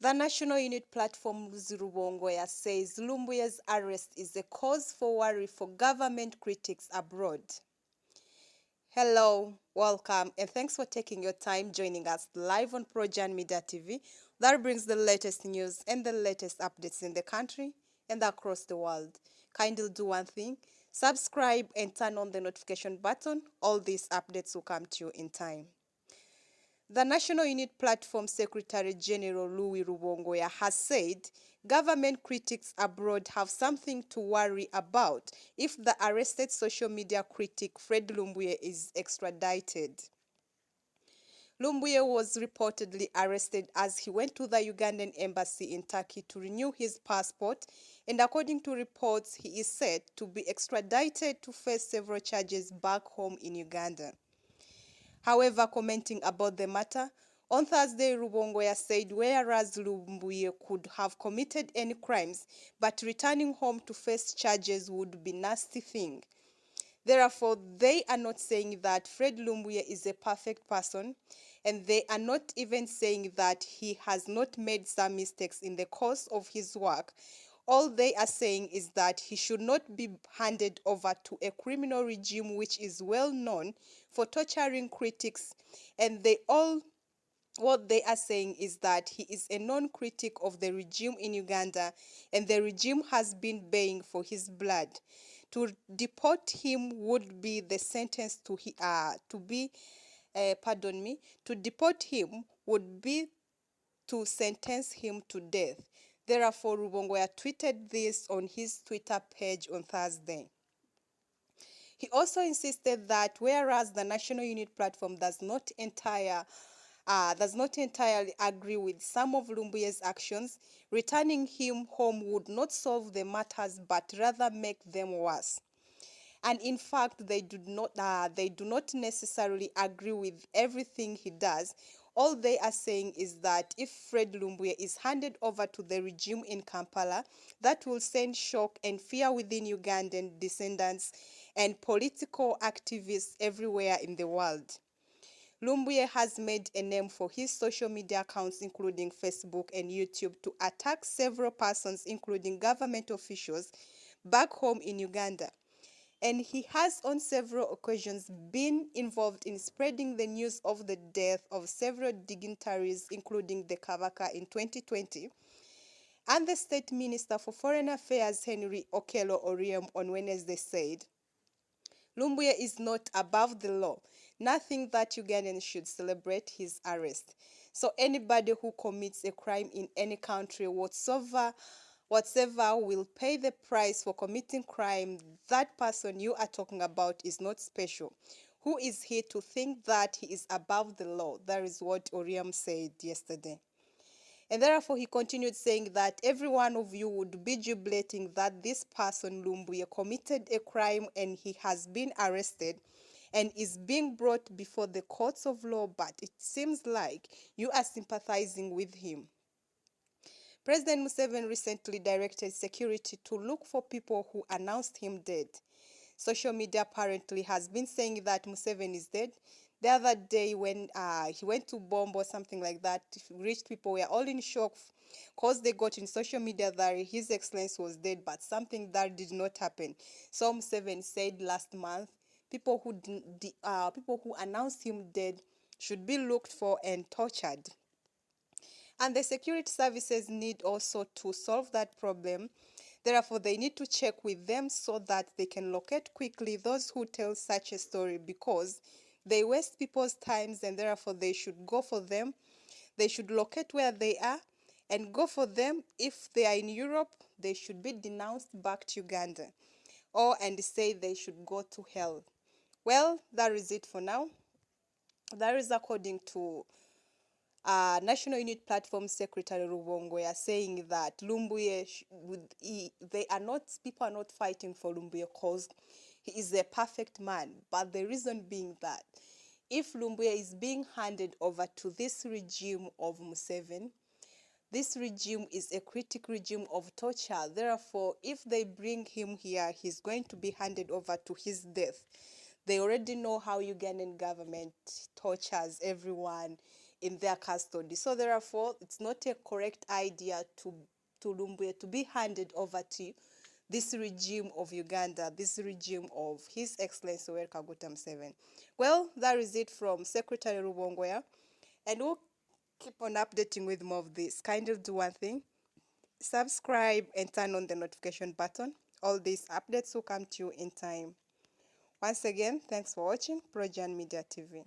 The National Unit Platform's Rubongoya says Lumbuye's arrest is a cause for worry for government critics abroad. Hello, welcome, and thanks for taking your time joining us live on Projan Media TV that brings the latest news and the latest updates in the country and across the world. Kindly do one thing, subscribe and turn on the notification button. All these updates will come to you in time. The National Unit Platform Secretary General Louis Rubongoya has said government critics abroad have something to worry about if the arrested social media critic Fred Lumbuye is extradited. Lumbuye was reportedly arrested as he went to the Ugandan Embassy in Turkey to renew his passport, and according to reports, he is said to be extradited to face several charges back home in Uganda. However, commenting about the matter, on Thursday, Rubongoya said whereas Lumbuye could have committed any crimes, but returning home to face charges would be a nasty thing. Therefore, they are not saying that Fred Lumbuye is a perfect person, and they are not even saying that he has not made some mistakes in the course of his work. All they are saying is that he should not be handed over to a criminal regime which is well known for torturing critics, and what they are saying is that he is a known critic of the regime in Uganda, and the regime has been paying for his blood. To deport him would be the sentence to deport him would be to sentence him to death. Therefore, Rubongoya tweeted this on his Twitter page on Thursday. He also insisted that whereas the National Unit Platform does not entirely agree with some of Lumbuye's actions, returning him home would not solve the matters but rather make them worse. And in fact, they do not necessarily agree with everything he does. All they are saying is that if Fred Lumbuye is handed over to the regime in Kampala, that will send shock and fear within Ugandan descendants and political activists everywhere in the world. Lumbuye has made a name for his social media accounts, including Facebook and YouTube, to attack several persons, including government officials, back home in Uganda. And he has on several occasions been involved in spreading the news of the death of several dignitaries, including the Kabaka in 2020. And the State Minister for Foreign Affairs, Henry Okello Oryem, on Wednesday said, Lumbuye is not above the law. Nothing that Ugandans should celebrate his arrest. So anybody who commits a crime in any country whatsoever will pay the price for committing crime. That person you are talking about is not special. Who is he to think that he is above the law? That is what Oryem said yesterday. And therefore, he continued saying that every one of you would be jubilating that this person, Lumbuye, committed a crime and he has been arrested and is being brought before the courts of law, but it seems like you are sympathizing with him. President Museveni recently directed security to look for people who announced him dead. Social media apparently has been saying that Museveni is dead. The other day when he went to bomb or something like that, rich people were all in shock because they got in social media that His Excellency was dead, but something that did not happen. So Museveni said last month, people who announced him dead should be looked for and tortured. And the security services need also to solve that problem. Therefore, they need to check with them so that they can locate quickly those who tell such a story, because they waste people's times, and therefore they should go for them. They should locate where they are and go for them. If they are in Europe, they should be denounced back to Uganda, and say they should go to hell. Well, that is it for now. That is according to National Unit Platform Secretary Rubongoya, saying that Lumbuye, people are not fighting for Lumbuye because he is a perfect man. But the reason being that if Lumbuye is being handed over to this regime of Museveni, this regime is a critic regime of torture. Therefore, if they bring him here, he's going to be handed over to his death. They already know how Ugandan government tortures everyone. in their custody. So therefore, it's not a correct idea to Lumbuye to be handed over to this regime of Uganda, this regime of His Excellency Yoweri Kaguta Museveni. Well, that is it from Secretary Rubongoya, and we'll keep on updating with more of this. Kindly do one thing: subscribe and turn on the notification button. All these updates will come to you in time. Once again, thanks for watching Projan Media TV.